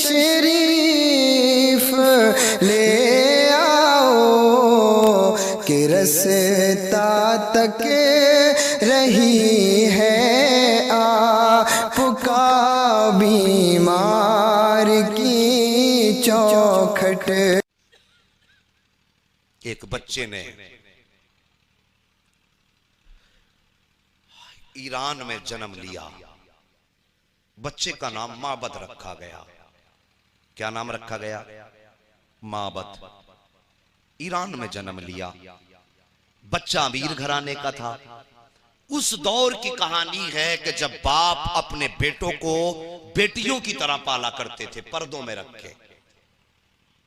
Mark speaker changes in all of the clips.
Speaker 1: तशरीफ ले आओ कि रस्ता तक रही है आपका बीमार की चौखट।
Speaker 2: एक बच्चे ने ईरान में जन्म लिया। बच्चे का नाम माबद रखा गया। क्या नाम रखा गया? माबद। ईरान में जन्म लिया। बच्चा अमीर घराने का था। उस दौर की कहानी है कि जब बाप अपने बेटों को बेटियों की तरह पाला करते थे, पर्दों में रख के,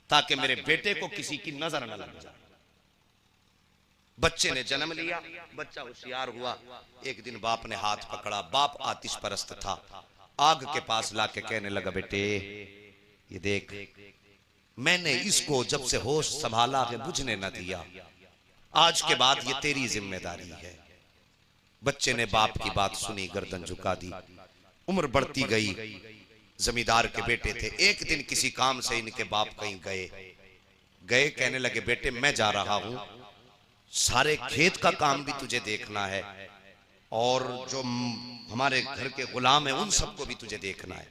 Speaker 2: ताकि मेरे बेटे को किसी की नजर न लग जाए। बच्चे ने जन्म लिया, बच्चा होशियार हुआ। एक दिन बाप ने हाथ पकड़ा। बाप आतिश परस्त था। आग के पास लाके कहने लगा, बेटे ये देख, मैंने इसको जब से होश संभाला है बुझने न दिया। आज के बाद ये तेरी जिम्मेदारी है। बच्चे ने बाप की बात सुनी, गर्दन झुका दी। उम्र बढ़ती गई। जमींदार के बेटे थे। एक दिन किसी काम से इनके बाप कहीं गए। कहने लगे, बेटे मैं जा रहा हूं, सारे खेत का काम भी तुझे देखना है और जो हमारे घर के गुलाम हैं उन सबको भी तुझे देखना है।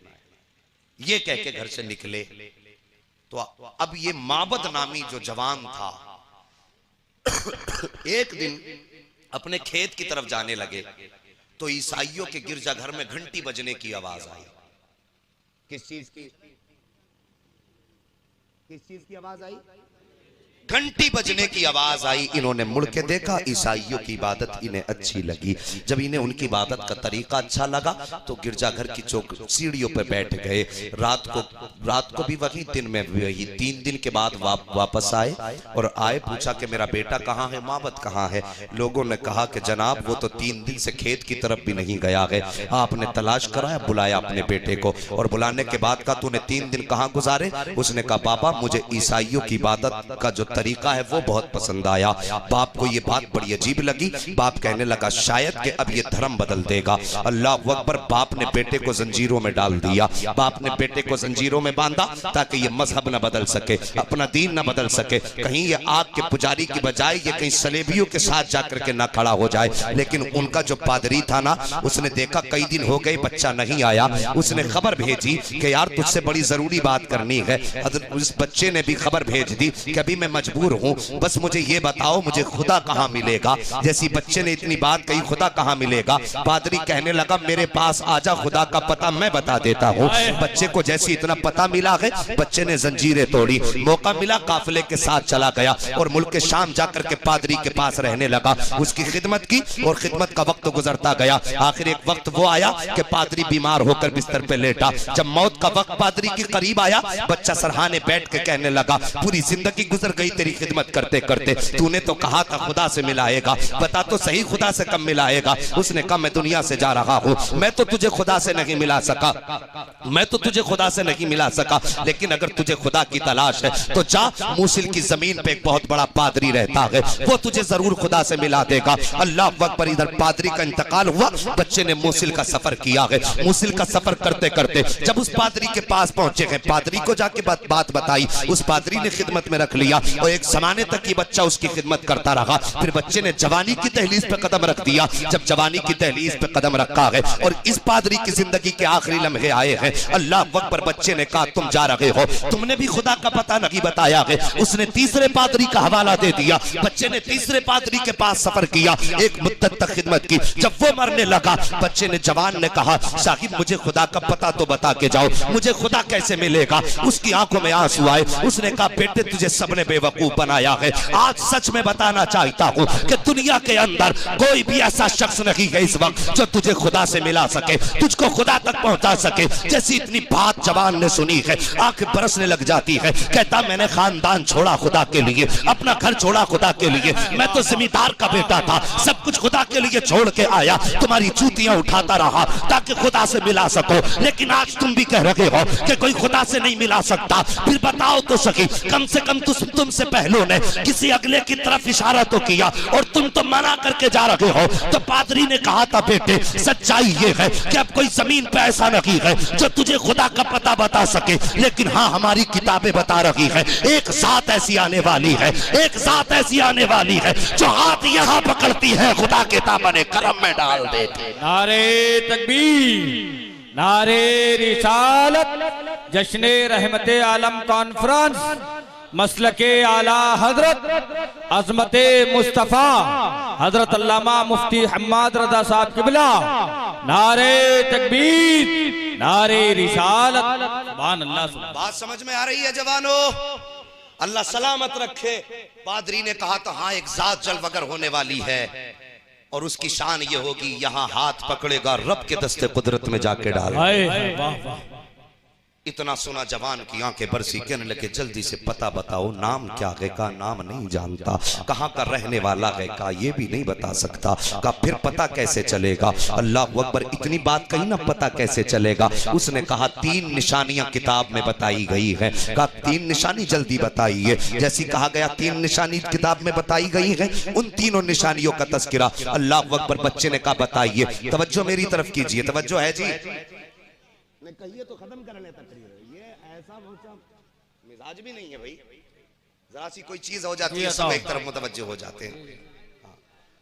Speaker 2: ये कह के घर से निकले। तो अब ये माबद नामी जो जवान था एक दिन अपने खेत की तरफ जाने लगे तो ईसाइयों के गिरजाघर में घंटी बजने की आवाज आई। किस चीज की आवाज आई? घंटी बजने की आवाज आई। इन्होंने मुड़ के देखा, ईसाइयों की इबादत इन्हें अच्छी लगी। जब इन्हें उनकी इबादत का तरीका अच्छा लगा तो गिरजाघर की चौक सीढ़ियों पर बैठ गए। रात को भी वही, दिन में भी वही। 3 दिन के बाद वापस आए और आए, पूछा कि मेरा बेटा कहाँ है, माबद कहाँ है? लोगों ने कहा कि जनाब वो तो 3 दिन से खेत की तरफ भी नहीं गया है। आपने तलाश कराया, बुलाया अपने बेटे को और बुलाने के बाद कहा, तूने 3 दिन कहाँ गुजारे? उसने कहा, बाबा मुझे ईसाइयों की इबादत का जो तरीका है वो बहुत पसंद आया। बाप को ये बात बड़ी अजीब लगी। बाप कहने लगा, शायद कि अब ये धर्म बदल देगा। अल्लाह अकबर। बाप ने बेटे को जंजीरों में डाल दिया। बाप ने बेटे को जंजीरों में बांधा ताकि ये मजहब न बदल सके, अपना दीन न बदल सके। कहीं ये आग के पुजारी की बजाय ये कहीं सलेबियों के साथ जाकर के ना खड़ा हो जाए। लेकिन उनका जो पादरी था ना, उसने देखा कई दिन हो गए बच्चा नहीं आया। उसने खबर भेजी कि यार तुझसे बड़ी जरूरी बात करनी है। उस बच्चे ने भी खबर भेज दी कि अभी मैं मजबूर हूं, बस मुझे ये बताओ मुझे खुदा कहां मिलेगा। जैसी बच्चे ने इतनी बात कही, खुदा कहां मिलेगा? पादरी कहने लगा, मेरे पास आजा, खुदा का पता मैं बता देता हूं। बच्चे को जैसी इतना पता मिला है, बच्चे ने जंजीरें तोड़ी। मौका मिला, काफिले के साथ चला गया और मुल्क शाम जाकर के पादरी के पास रहने लगा। उसकी खिदमत की और खिदमत का वक्त गुजरता गया। आखिर एक वक्त वो आया कि पादरी बीमार होकर बिस्तर पे लेटा। जब मौत का वक्त पादरी के करीब आया, बच्चा सरहाने बैठ के कहने लगा, पूरी जिंदगी गुजर गई तेरी खिदमत करते करते, तूने तो कहा था खुदा से मिलाएगा, बता तो सही खुदा से कब मिलाएगा? उसने कहा, मैं दुनिया से जा रहा हूं, मैं तो तुझे खुदा से नहीं मिला सका, मैं तो तुझे खुदा से नहीं मिला सका। लेकिन अगर तुझे खुदा की तलाश है तो जा, मूसिल की जमीन पे एक बहुत बड़ा पादरी रहता है, वो तुझे जरूर खुदा से मिला देगा। अल्लाह अकबर। इधर पादरी का इंतकाल हुआ। बच्चे ने मूसिल का सफर किया है। मूसिल का सफर करते करते जब उस पादरी के पास पहुंचे हैं, पादरी को जाके बात बताई। उस पादरी ने खिदमत में रख लिया और एक जमाने तक ये बच्चा उसकी खिदमत करता रहा। फिर बच्चे ने जवानी की दहलीज पे कदम रख दिया। जब जवानी की दहलीज पे कदम रखा है और इस पादरी की जिंदगी के आखिरी लम्हे आए हैं, अल्लाह अकबर। बच्चे ने कहा, तुम जा रहे हो, तुमने भी खुदा का पता नहीं बताया है। उसने तीसरे पादरी का हवाला दे दिया। बच्चे ने तीसरे पादरी के पास सफर किया, एक मुद्दत तक खिदमत की। जब वो मरने लगा, बच्चे ने, जवान ने कहा, साहिब मुझे खुदा का पता तो बता के जाओ, मुझे खुदा कैसे मिलेगा? उसकी आंखों में आंसू आए। उसने कहा, बेटे तुझे सबने बेवकूफ बनाया है। आज सच में बताना चाहता हूं कि दुनिया के अंदर कोई भी ऐसा शख्स नहीं है इस वक्त जो तुझे खुदा से मिला सके, तुझको खुदा तक पहुंचा सके। जैसी इतनी बात जवान ने सुनी है, आंखें बरसने लग जाती है। कहता, मैंने खानदान छोड़ा खुदा के लिए, अपना घर छोड़ा खुदा के लिए, मैं तो जमींदार का बेटा था, सब कुछ खुदा के लिए छोड़ के आया, तुम्हारी जूतियां उठाता रहा ताकि खुदा से मिला सको। लेकिन आज तुम भी कह रहे हो कि कोई खुदा से नहीं मिला सकता। फिर बताओ तो सही, कम से कम तुमसे तुमसे पहलों ने किसी अगले की तरफ इशारा तो किया और तुम तो मना करके जा रहे हो। तो पादरी ने कहा था बेटे सच्चाई ये है कि अब कोई जमीन पे ऐसा नहीं है जो तुझे खुदा का पता बता सके, लेकिन हाँ हमारी किताबें बता रही है एक जात ऐसी आने वाली है, एक जात ऐसी आने वाली है जो हाथ यहाँ पकड़ती है खुदा के दामन करम में डाल देती।
Speaker 3: नारे तकबीर, नारे रिसालत, जश्न रहमते आलम कॉन्फ्रेंस, मसलके आला हजरत अजमते मुस्तफ़ा हजरत अल्लामा मुफ्ती हम्माद रजा साहब किबला। नारे तकबीर, नारे रिसालत, सुभान अल्लाह।
Speaker 2: बात समझ में आ रही है जवानों? अल्लाह सलामत रखे। पादरी ने कहा था हाँ एक जात जलवगर होने वाली है और उसकी शान ये होगी यहाँ हाथ पकड़ेगा रब के दस्ते कुदरत में जाके डाल।
Speaker 3: वाह वाह।
Speaker 2: इतना सुना जवान की आंखें बरसी, कहने लगे जल्दी से पता बताओ नाम क्या है? का नाम नहीं जानता। कहाँ का रहने वाला है? का ये भी नहीं बता सकता। का फिर पता कैसे चलेगा? अल्लाह अकबर, इतनी बात कही ना पता कैसे चलेगा? उसने कहा 3 निशानियां किताब में बताई गई है। का 3 निशानी जल्दी बताइए। जैसी कहा गया 3 निशानी किताब में बताई गई है, उन तीनों निशानियों का तस्करा अल्लाह अकबर बच्चे ने कहा बताइए। तवज्जो मेरी तरफ कीजिए, तवज्जो है जी। कहिए तो खत्म कर लेता करिए। ये ऐसा मिजाज भी नहीं है भाई, जरा सी कोई चीज हो जाती है सब एक तरफ मुतवज्जो हो जाते हैं।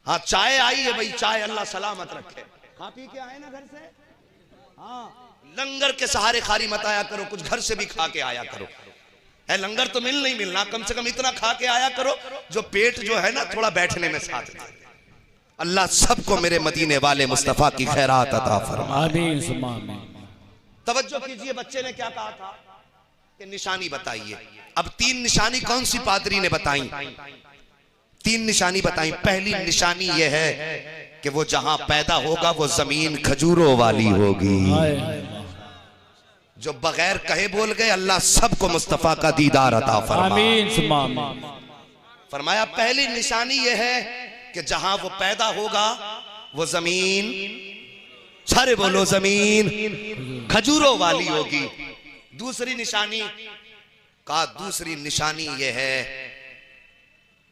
Speaker 2: हाँ चाय आई है भाई, चाय अल्लाह सलामत रखे। खा पी के आए ना घर से? हाँ लंगर के सहारे खारी मत आया करो, कुछ घर से भी खा के आया करो। है लंगर तो मिल नहीं मिलना, कम से कम इतना खा के आया करो जो पेट जो है ना थोड़ा बैठने में साथ दे। अल्लाह सबको मेरे मदीने वाले मुस्तफा की खैरात अता फरमाए। तवज्जो कीजिए, बच्चे ने क्या कहा था कि निशानी बताइए। अब 3 निशानी कौन सी पादरी ने बताई? 3 निशानी बताई। पहली निशानी यह है कि वो जहां पैदा होगा वो जमीन खजूरों वाली होगी। जो बगैर कहे बोल गए अल्लाह सबको मुस्तफा का दीदार अता फरमाए। फरमाया पहली निशानी यह है कि जहां वो पैदा होगा वो जमीन, सारे बोलो जमीन खजूरों वाली होगी। दूसरी निशानी यह है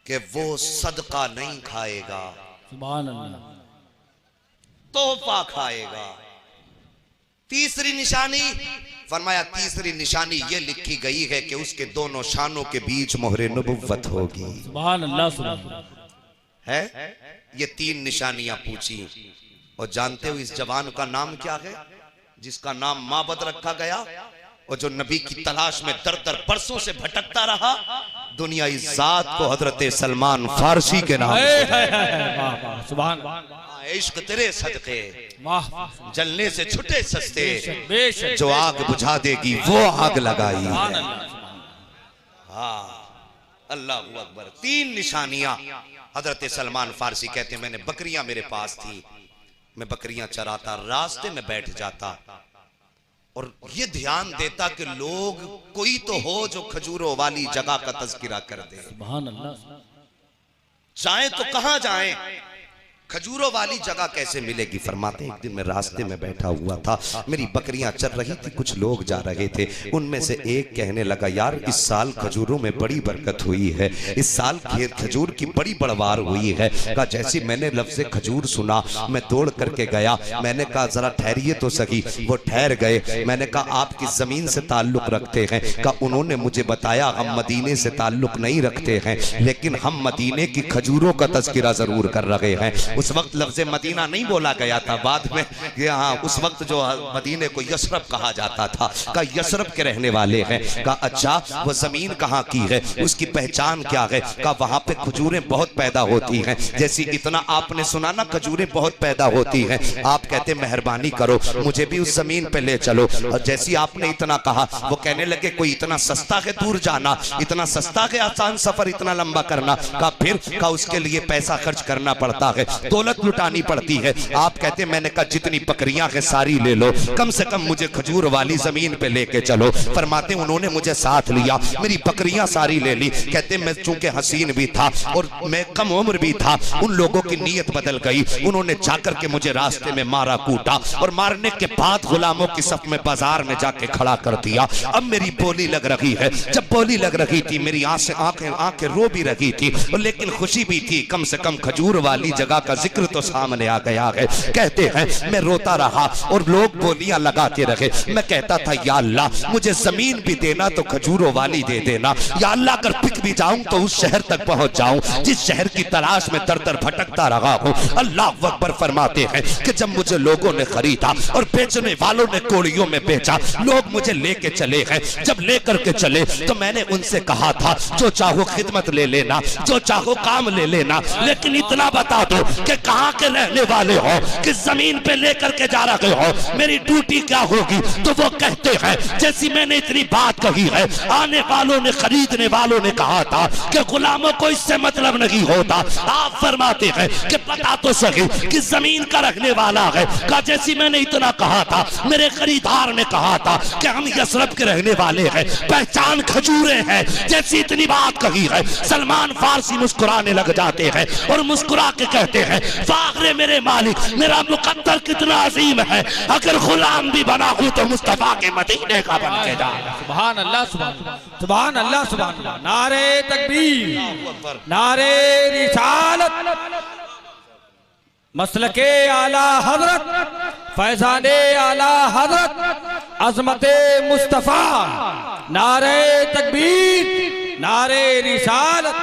Speaker 2: कि वो सदका नहीं खाएगा,
Speaker 3: सुभान अल्लाह,
Speaker 2: तोहफा खाएगा। तीसरी निशानी फरमाया तीसरी निशानी ये लिखी गई है कि उसके दोनों शानों के बीच मोहरे नबुव्वत होगी।
Speaker 3: सुभान अल्लाह।
Speaker 2: है ये 3 निशानियां पूछी। और जानते हो इस जवान का नाम क्या है जिसका नाम माबद रखा गया और जो नबी की तलाश में दर दर बरसों से भटकता रहा? दुनिया इस जात को हजरत सलमान फारसी के नाम
Speaker 3: सुभान।
Speaker 2: इश्क तेरे सदके जलने से छुटे सस्ते, जो आग बुझा देगी वो आग लगाई। हाँ अल्लाह अकबर। 3 निशानियां। हजरत सलमान फारसी कहते हैं मैंने बकरियां मेरे पास थी, मैं बकरियां चराता, रास्ते में बैठ जाता और ये ध्यान देता कि लोग कोई तो हो जो खजूरों वाली जगह का तज़किरा कर दे।
Speaker 3: सुभान अल्लाह।
Speaker 2: जाएं तो कहां जाएं? खजूरों वाली जगह कैसे मिलेगी? फरमाते एक दिन मैं रास्ते में बैठा हुआ था, मेरी बकरियां चर रही थी, कुछ लोग जा रहे थे, उनमें से एक कहने लगा यार इस साल खजूरों में बड़ी बरकत हुई है, इस साल खजूर की बड़ी बढ़वार हुई है। कहा जैसी मैंने लफ्ज़ खजूर सुना मैं दौड़ करके गया, मैंने कहा जरा ठहरिए तो सही। वो ठहर गए। मैंने कहा आप किस जमीन से ताल्लुक रखते हैं? कहा उन्होंने मुझे बताया हम मदीने से ताल्लुक नहीं रखते हैं, लेकिन हम मदीने की खजूरों का तज़किरा जरूर कर रहे हैं। उस वक्त लफ्ज़ मदीना नहीं बोला गया था, बाद में यहाँ उस वक्त जो मदीने को यशरब कहा जाता था। का यशरब के रहने वाले हैं। का अच्छा वो जमीन कहाँ की है, उसकी पहचान क्या है? का वहाँ पे खजूरें बहुत पैदा होती हैं। जैसी इतना आपने सुना ना खजूरें बहुत पैदा होती हैं, आप कहते मेहरबानी करो मुझे भी उस जमीन पे ले चलो। और जैसी आपने इतना कहा वो कहने लगे कोई इतना सस्ता है दूर जाना, इतना सस्ता है आसान सफर इतना लंबा करना? का फिर का उसके लिए पैसा खर्च करना पड़ता है। दौलत लुटानी पड़ती है। आप कहते मैंने कहा जितनी बकरियां हैं सारी ले लो, कम से कम मुझे खजूर वाली जमीन पे लेके चलो। फरमाते उन्होंने मुझे साथ लिया, मेरी बकरियां सारी ले ली। कहते मैं चूंकि हसीन भी था और मैं कम उम्र भी था, उन लोगों की नीयत बदल गई। उन्होंने जाकर के मुझे रास्ते में मारा कूटा और मारने के बाद गुलामों की सफ में बाजार में जाके खड़ा कर दिया। अब मेरी बोली लग रही है। जब बोली लग रही थी मेरी आंखें रो भी रही थी, लेकिन खुशी भी थी, कम से कम खजूर वाली जगह का जिक्र तो सामने आ गया है। कहते हैं मैं रोता रहा और लोग बोलियां लगाते रहे। मैं कहता था या अल्लाह मुझे जमीन भी देना तो खजूरों वाली दे देना। या अल्लाह अगर बिक भी जाऊं तो उस शहर तक पहुंच जाऊं जिस शहर की तलाश में दर दर भटकता रहा हूं। अल्लाह अकबर फरमाते हैं कि जब मुझे लोगों ने खरीदा और बेचने वालों ने कोड़ियों में बेचा, लोग मुझे लेके चले हैं। जब लेकर के चले तो मैंने उनसे कहा था जो चाहो खिदमत ले लेना, जो चाहो काम ले लेना, लेकिन इतना बता दो कि कहां के रहने वाले हो, किस जमीन पे लेकर के जा रहे हो, मेरी ड्यूटी क्या होगी। तो वो कहते हैं जैसी मैंने इतनी बात कही है, आने वालों ने खरीदने वालों ने कहा था कि गुलामों को इससे मतलब नहीं होता। आप फरमाते हैं कि पता तो सही कि जमीन का रखने वाला है। का जैसी मैंने इतना कहा था, मेरे खरीदार ने कहा था कि हम यसरब के रहने वाले हैं, पहचान खजूरें हैं। जैसी इतनी बात कही है, सलमान फारसी मुस्कुराने लग जाते हैं और मुस्कुरा के कहते हैं फाखरे मेरे मालिक, मेरा मुकद्दर कितना अजीम है। अगर गुलाम भी बना हूं तो मुस्तफा के मदीने का बन के जा।
Speaker 3: सुभान अल्लाह, सुभान अल्लाह, सुभान अल्लाह। नारे तकबीर, नारे रिसालत, मसलके आला हजरत, फैजाने आला हजरत, अजमते मुस्तफा। नारे तकबीर, नारे रिसालत।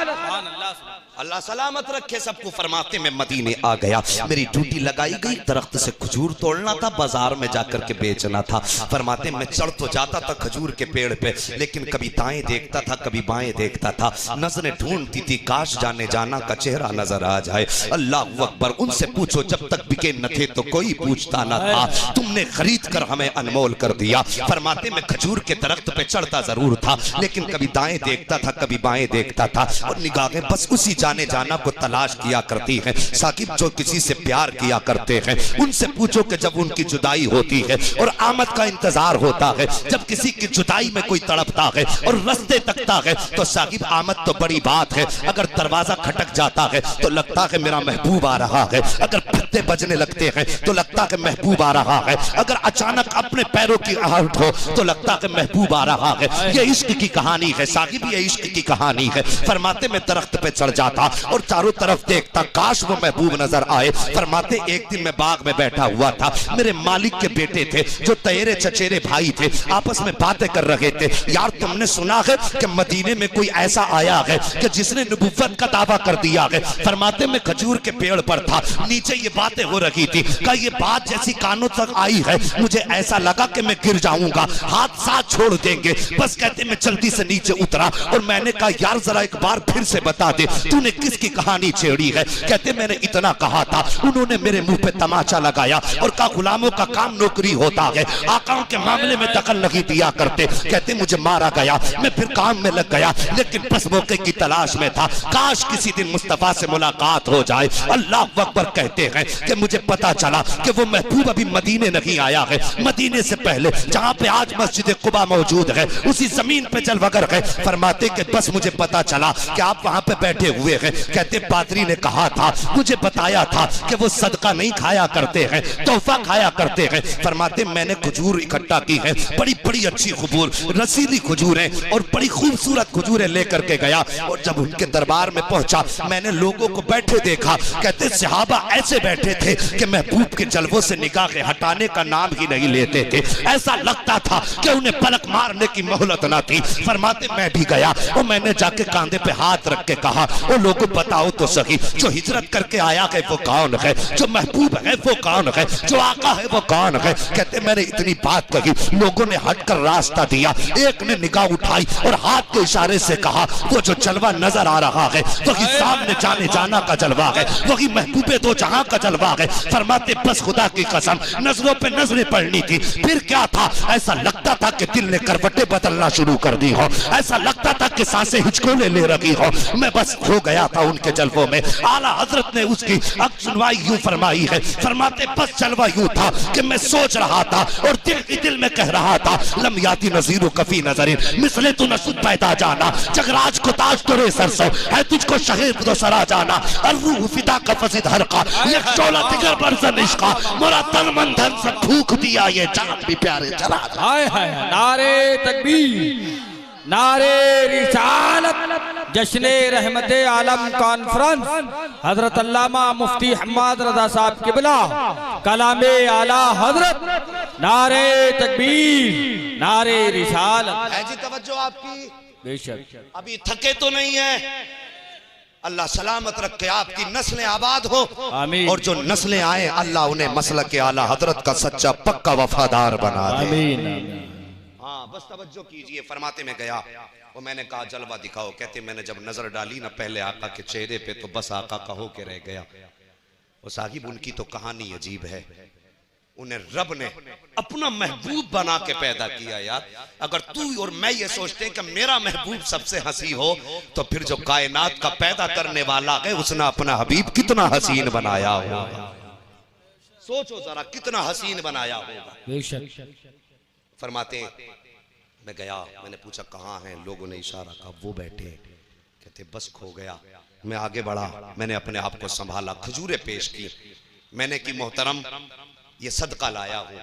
Speaker 2: अल्लाह सलामत रखे सबको। फरमाते में मदीने आ गया, मेरी ड्यूटी लगाई गई, दरख्त से खजूर तोड़ना था, बाजार में जाकर के बेचना था। फरमाते मैं चढ़ तो जाता था खजूर के पेड़ पे, लेकिन कभी दाएं देखता था कभी बाएं देखता था। नजरें ढूंढती थी काश जाने जाना का चेहरा नजर आ जाए। अल्लाह अकबर। उनसे पूछो जब तक बिके न थे तो कोई पूछता न था, तुमने खरीद कर हमें अनमोल कर दिया। फरमाते मैं खजूर के दरख्त पे चढ़ता जरूर था, लेकिन कभी दाएं देखता था कभी बाएं देखता था और निगाहें बस उसी जाने जाना को तलाश किया करती हैं। साकिब जो किसी से प्यार किया करते हैं उनसे पूछो कि जब उनकी जुदाई होती है और आमद का इंतजार होता है, जब किसी की जुदाई में कोई तड़पता है और रास्ते तकता है तो साकिब आमद तो बड़ी बात है। अगर दरवाजा खटक जाता है तो लगता है मेरा महबूब आ रहा है, अगर पत्ते बजने लगते हैं तो लगता है महबूब आ रहा है, अगर अचानक अपने पैरों की आहट हो तो लगता है महबूब आ रहा है। ये इश्क की कहानी है साकिब, ये इश्क की कहानी है। फरमाते मैं दरख्त पे चढ़ जाता और चारों तरफ देखता काश वो महबूब नजर आए। फरमाते एक दिन मैं बाग में बैठा हुआ था, मेरे मालिक के बेटे थे जो तेरे चचेरे भाई थे, आपस में बातें कर रहे थे। यार तुमने सुना है कि मदीने में कोई ऐसा आया है कि जिसने नबुव्वत का दावा कर दिया है। फरमाते मैं खजूर के पेड़ पर था, नीचे ये बातें हो रही थी। का ये बात जैसी कानों तक आई है मुझे ऐसा लगा कि मैं गिर जाऊंगा, हाथ साथ छोड़ देंगे। बस कहते मैं जल्दी से नीचे उतरा और मैंने कहा यार जरा एक बार फिर से बता दे तूने किसकी कहानी छेड़ी है। कहते मैंने इतना कहा था, उन्होंने मेरे मुंह पे तमाचा लगाया और कहा गुलामों का काम नौकरी होता है, आकाओं के मामले में दखल नहीं दिया करते। कहते मुझे मारा गया, मैं फिर काम में लग गया, लेकिन बस मौके की तलाश में था, काश किसी दिन मुस्तफा से मुलाकात हो जाए। अल्लाह अकबर। कहते हैं कि मुझे पता चला कि वो महबूब अभी मदीने नहीं आया है, मदीने से पहले जहां पे आज मस्जिद कुबा मौजूद है उसी जमीन पे जलवगर है। फरमाते कि बस मुझे पता चला कि आप वहां पे बैठे हुए हैं। कहते पादरी ने कहा था, मुझे बताया था कि वो सदका नहीं खाया करते हैं, तोहफा खाया करते हैं। फरमाते मैंने खजूर इकट्ठा की है, बड़ी बड़ी अच्छी खजूर, रसीली खजूरें और बड़ी खूबसूरत खजूरें लेकर के गया और जब उनके दरबार में पहुंचा मैंने लोगों को बैठे देखा। कहते सहाबा ऐसे बैठे थे कि महबूब के जलवों से निगाहें हटाने का नाम ही नहीं लेते थे, ऐसा लगता था कि उन्हें पलक मारने की मोहलत ना थी। फरमाते मैं भी गया और मैंने जाके कांधे पे हाथ रख के कहा ओ लोगों बताओ तो सही, जो हिजरत करके आया है वो कौन है, जो महबूब है वो कौन है, जो आका है वो कौन है। कहते मैंने इतनी बात कही, लोगों ने हटकर रास्ता दिया, एक ने निगाह उठाई और हाथ के इशारे से कहा वो जो जलवा नजर आ रहा है वही सामने जाने जाना का जलवा है, वही महबूबे दो जहां का जलवा है। फरमाते बस खुदा की कसम नजरों पे नजरें पड़नी थी। फिर क्या था, ऐसा लगता था कि दिल ने करवटें बदलना शुरू कर दी हो, ऐसा लगता था कि सांसें हिचकोले ले रही हो। मैं बस हो गया गया था उनके जलवों में। आला हजरत ने उसकी सुनवाई यूं फरमाई है, फरमाते बस जलवा यूं था कि मैं सोच रहा था और दिल में कह रहा था, लम याती नज़ीरु कफी नज़रिन मिसले तू नसुद पैदा जाना, जगराज को ताज तुरे सरसों है तुझको शहीद दो सरा जाना, अर्रूह फिदा का फसीद हरका एक शोला दिगर बरसन इश्का, मोरा तन मन धन सब फूक दिया ये जान भी प्यारे चला।
Speaker 3: हाय हाय नारे तकबीर, नारे रिसालत, जश्न रहमते आलम कॉन्फ्रेंस, हजरत अल्लामा मुफ्ती हम्माद रजा साहब किबला, कलामे आला हजरत, नारे तकबीर, नारे रिसालत।
Speaker 2: है जी तवज्जो आपकी?
Speaker 3: बेशक।
Speaker 2: अभी थके तो नहीं है? अल्लाह सलामत रखे, आपकी नस्लें आबाद हो,
Speaker 3: आमीन।
Speaker 2: और जो नस्लें आए अल्लाह उन्हें मसलक के आला हजरत का सच्चा पक्का वफादार बना दे।
Speaker 3: आमीन।
Speaker 2: हाँ बस तवज्जो कीजिए। फरमाते में गया वो, मैंने कहा जलवा दिखाओ। कहते मैंने जब नजर डाली ना पहले आका के चेहरे पे तो बस आका का हो के रह गया। वो साहिब उनकी तो कहानी अजीब है। उन्हें रब ने अपना महबूब बना के पैदा किया। यार अगर तू और मैं ये सोचते हैं कि मेरा महबूब सबसे हंसी हो, तो फिर जो कायनात का पैदा करने वाला है उसने अपना हबीब कितना हसीन बनाया होगा। सोचो जरा कितना हसीन बनाया होगा।
Speaker 3: बेशक।
Speaker 2: फरमाते मैं गया, मैंने पूछा कहाँ हैं, लोगों ने इशारा कहा वो बैठे। कहते बस खो गया। मैं आगे बढ़ा, मैंने अपने आप को संभाला, खजूरें पेश की। मैंने की मोहतरम ये सदका लाया हूँ।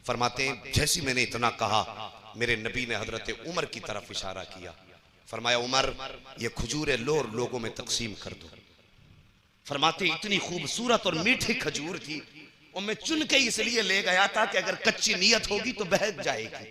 Speaker 2: फरमाते जैसी मैंने इतना कहा, मेरे नबी ने हजरत उमर की तरफ इशारा किया। फरमाया उमर ये खजूरें लो और लोगों में तकसीम कर दो। फरमाते इतनी खूबसूरत और मीठी खजूर थी, और मैं चुन के इसलिए ले गया था कि अगर कच्ची नीयत होगी तो बहक जाएगी।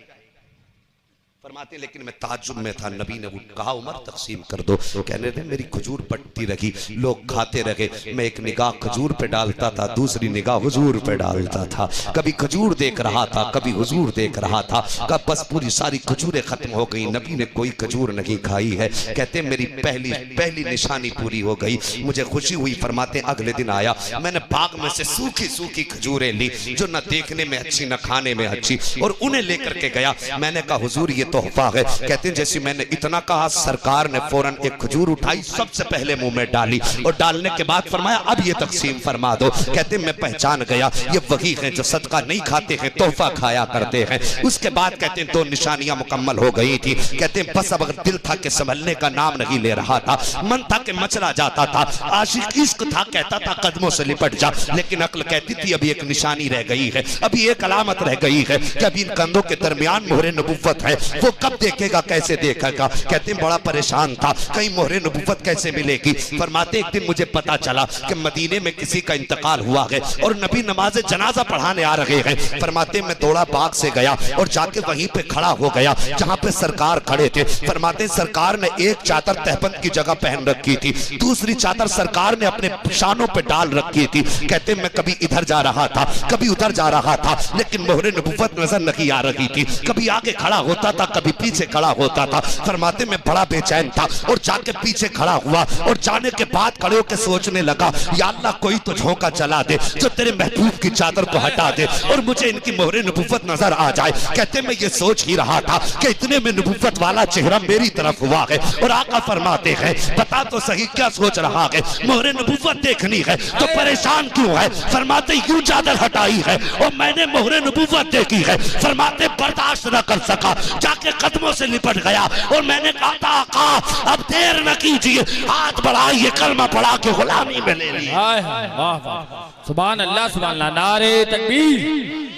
Speaker 2: फरमाते लेकिन मैं ताज्जुब में था। नबी ने कहा उमर तकसीम कर दो। कहने दे मेरी खजूर पटती रही, लोग खाते रहे। मैं एक निगाह खजूर पे डालता था, दूसरी निगाह हुजूर पे डालता था। कभी खजूर देख रहा था, कभी हुजूर देख रहा था। कब बस पूरी सारी खजूरें खत्म हो गई, नबी ने कोई खजूर नहीं खाई है। कहते मेरी पहली निशानी पूरी हो गई, मुझे खुशी हुई। फरमाते अगले दिन आया, मैंने बाग में से सूखी सूखी खजूरें ली जो न देखने में अच्छी न खाने में अच्छी, और उन्हें लेकर के गया। मैंने कहा हुजूर ये तोहफा है। कहते हैं जैसे मैंने इतना कहा, सरकार ने फौरन एक खजूर उठाई, सबसे पहले मुंह में डाली, और डालने के बाद फरमाया अब ये तकसीम फरमा दो। कहते मैं पहचान गया ये वही हैं जो सदका नहीं खाते हैं, तोहफा खाया करते हैं। उसके बाद कहते हैं 2 निशानियां मुकम्मल हो गई थी। कहते हैं बस अब अगर दिल था कि संभलने का नाम नहीं ले रहा था, मन था कि मचला जाता था, आशिक इश्क था कहता था कदमों से लिपट जा, लेकिन अक्ल कहती थी अभी एक निशानी रह गई है, अभी एक अलामत रह गई है कि अभी इन कंधों के दरमियान मोहरे नबुव्वत है, वो कब देखेगा कैसे देखेगा। कहते हैं बड़ा परेशान था, कहीं मोहरे नबुव्वत कैसे मिलेगी। फरमाते एक दिन मुझे पता चला कि मदीने में किसी का इंतकाल हुआ है और नबी नमाज जनाजा पढ़ाने आ रहे हैं। फरमाते मैं दौड़ा बाग से गया और जाके वहीं पे खड़ा हो गया जहां पे सरकार खड़े थे। फरमाते सरकार ने एक चादर तहबंद की जगह पहन रखी थी, दूसरी चादर सरकार ने अपने शानों पे डाल रखी थी। कहते मैं कभी इधर जा रहा था, कभी उधर जा रहा था, लेकिन मोहरे नबुव्वत नजर नहीं आ रही थी। कभी आगे खड़ा होता था, कभी पीछे खड़ा होता था। फरमाते मैं बड़ा बेचैन था और जाके पीछे खड़ा हुआ, और जाने के बाद खड़े होकर सोचने लगा या अल्लाह कोई तो झोंका चला दे जो तेरे महबूब की चादर को हटा दे और मुझे इनकी मोहरे नबुव्वत नजर आ जाए। कहते मैं ये सोच ही रहा था कि इतने में नबुव्वत वाला चेहरा मेरी तरफ हुआ है, और आका फरमाते हैं बता तो सही क्या सोच रहा है, मोहरे नबुव्वत देखनी है तो परेशान क्यों है। फरमाते यूं चादर हटाई है और मैंने मोहरे नबुव्वत देखी है। फरमाते बर्दाश्त न कर सका, जाके कदमों से लिपट गया और मैंने कहा था आका अब देर न कीजिए, हाथ बढ़ाइए, कलमा पढ़ा के गुलामी में ले ली।
Speaker 3: हाय हाय वाह वाह, सुभान अल्लाह सुभान अल्लाह, नारे तकबीर,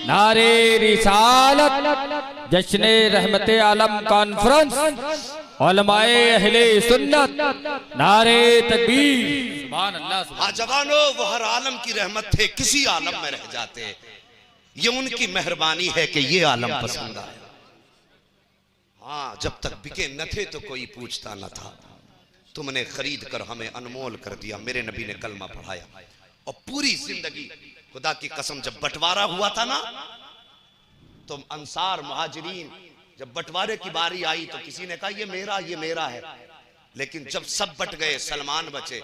Speaker 3: नारे रिसालत, जश्न रहमते आलम कॉन्फ्रेंस, उलमाए अहले सुन्नत, नारे तकबीर, सुभान अल्लाह।
Speaker 2: जवानों वो हर आलम की रहमत थे, किसी आलम में रह जाते, ये उनकी मेहरबानी है कि ये आलम पसंद आया। हाँ जब तक बिके न थे तो कोई पूछता न था, तुमने खरीद कर हमें अनमोल कर दिया। मेरे नबी ने कलमा पढ़ाया और पूरी जिंदगी खुदा की कसम जब बंटवारा हुआ था ना, तो अंसार मुहाजिरीन जब बंटवारे की बारी आई तो किसी ने कहा ये मेरा है, लेकिन जब सब बट गए सलमान बचे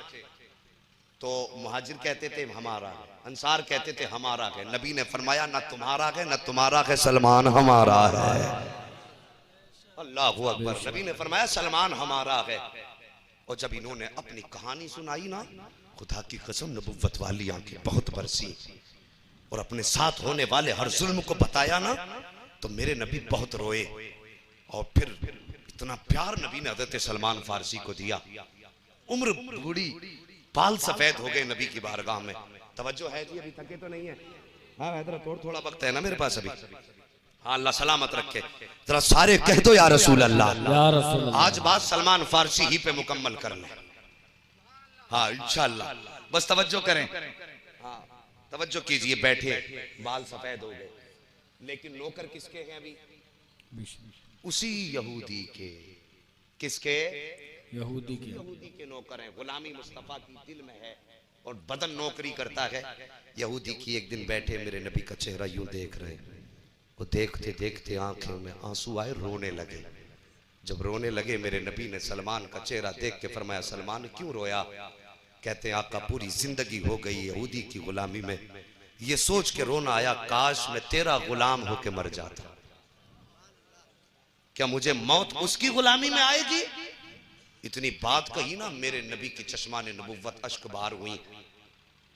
Speaker 2: तो मुहाजिर कहते थे हमारा है, अंसार कहते थे हमारा है। नबी ने फरमाया ना तुम्हारा है ना तुम्हारा है, सलमान हमारा है। अल्लाह हू अकबर। नबी ने फरमाया सलमान हमारा है। और जब इन्होंने अपनी कहानी सुनाई ना, खुदा की कसम नबुव्वत वाली आंखें बहुत बरसी और अपने साथ होने वाले हर जुल्म को बताया ना, तो मेरे नबी बहुत रोए। और फिर इतना प्यार नबी ने हज़रत सलमान फारसी को दिया। उम्र बूढ़ी, बाल सफेद हो गए नबी की बारगाह में। तवज्जो है जी, अभी थके तो नहीं है? हाँ हैदर, थोड़ा वक्त है ना मेरे पास अभी। हाँ अल्लाह सलामत रखे। जरा सारे कह दो या रसूल अल्लाह।
Speaker 3: या रसूल अल्लाह।
Speaker 2: आज बात सलमान फारसी ही पे मुकम्मल कर लें। हाँ इंशाअल्लाह, बस तवज्जो करें। हाँ तवज्जो कीजिए, बैठे। बाल सफेद हो गए, लेकिन नौकर किसके हैं अभी? उसी यहूदी के। किसके?
Speaker 3: यहूदी के।
Speaker 2: यहूदी के नौकर हैं। गुलामी मुस्तफा की दिल में है और बदन नौकरी करता है। यहूदी की एक दिन बैठे मेरे नबी का चेहरा यूं देख रहे, वो देखते देखते आंखों में आंसू आए, रोने लगे। जब रोने लगे मेरे नबी ने सलमान का चेहरा देख के फरमाया, सलमान क्यों रोया? कहते हैं आका पूरी जिंदगी हो गई यहूदी की गुलामी में, ये सोच के रोना आया काश मैं तेरा गुलाम होके मर जाता। क्या मुझे मौत उसकी गुलामी में आएगी? इतनी बात कही ना, मेरे नबी की चश्माने नबुव्वत अश्क बहार हुई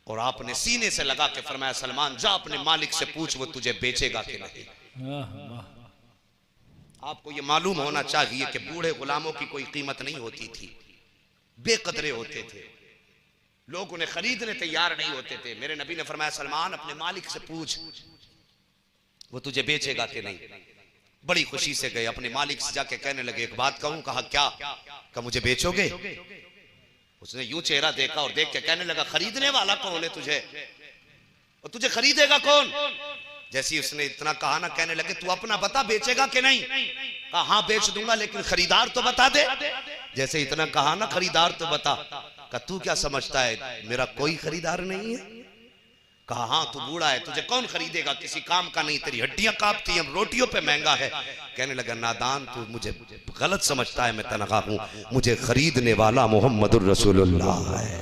Speaker 2: और आपने सीने से लगा के फरमाया, सलमान जा अपने मालिक से पूछ वो तुझे बेचेगा कि नहीं। आपको ये मालूम होना चाहिए कि बूढ़े गुलामों की कोई कीमत नहीं होती थी, बेकदरे होते थे, लोग उन्हें खरीदने तैयार नहीं होते थे। मेरे नबी ने फरमाया, सलमान अपने मालिक से पूछ वो तुझे बेचेगा कि नहीं। बड़ी खुशी से गए, अपने मालिक से जाके कहने लगे, एक बात कहूं? कहा क्या? कहा मुझे बेचोगे? उसने यूं चेहरा देखा और देख के कहने लगा, खरीदने वाला कौन है तुझे, और तुझे खरीदेगा कौन? जैसे उसने इतना कहा ना, कहने लगे तू अपना बता, बेचेगा कि नहीं? कहा हाँ बेच दूंगा, लेकिन खरीदार तो बता दे। जैसे इतना कहा ना, खरीदार तो बता। कहा तू क्या समझता है मेरा कोई खरीदार नहीं है? कहा हाँ तू बूढ़ा है, तुझे कौन खरीदेगा, किसी काम का नहीं, तेरी हड्डियां कांपती हैं, रोटियों पे महंगा है। कहने लगा, नादान तू मुझे गलत समझता है, मैं तनखा हूं, मुझे खरीदने वाला मोहम्मदुर रसूलुल्लाह है।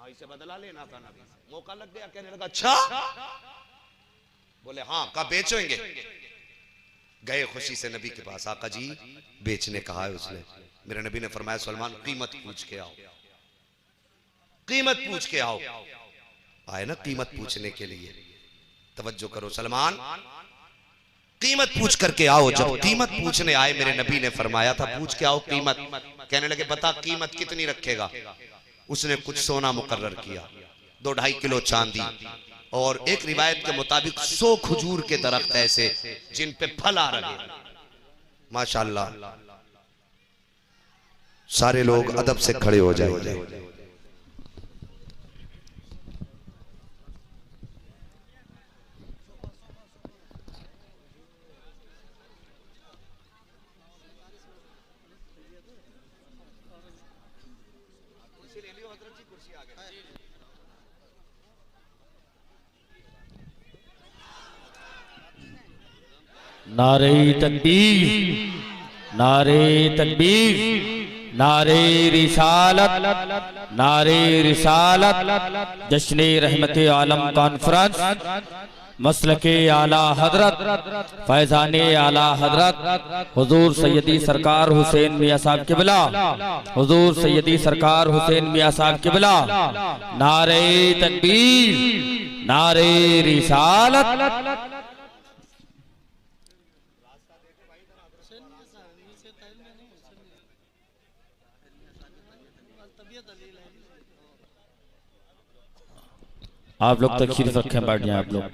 Speaker 2: इसे बदला लेना था नबी, मौका लग गया। कहने लगा अच्छा? बोले हाँ। कहा बेचेंगे? गए खुशी से नबी के पास, आका जी बेचने कहा है उसने। मेरे नबी ने फरमाया, सलमान कीमत पूछ के आओ, कीमत पूछ के आओ। आए ना कीमत पूछने के लिए, तवज्जो करो सलमान, कीमत पूछ करके आओ। जब कीमत पूछने आए मेरे नबी ने फरमाया था पूछ के आओ कीमत। कहने लगे बता कीमत कितनी रखेगा? उसने कुछ सोना मुकर्रर किया, 2-2.5 किलो चांदी, और एक रिवायत के मुताबिक 100 खजूर के दरख्त ऐसे जिन पे फल आ रहे। माशाअल्लाह, सारे लोग अदब से खड़े हो जाएंगे।
Speaker 3: नारे तकबीर, नारे तकबीर, नारे रिसालत, नारे रिसालत। जश्न रहमत आलम कॉन्फ्रेंस मसलके आला हजरत फैजाने आला हजरत हुजूर सैयदी सरकार हुसैन मियां साहब किबला, हुजूर सैयदी सरकार हुसैन मियां साहब किबला। नारे तकबीर, नारे रिसालत। आप लोग तशरीफ रखें, बैठ जाएं आप लोग।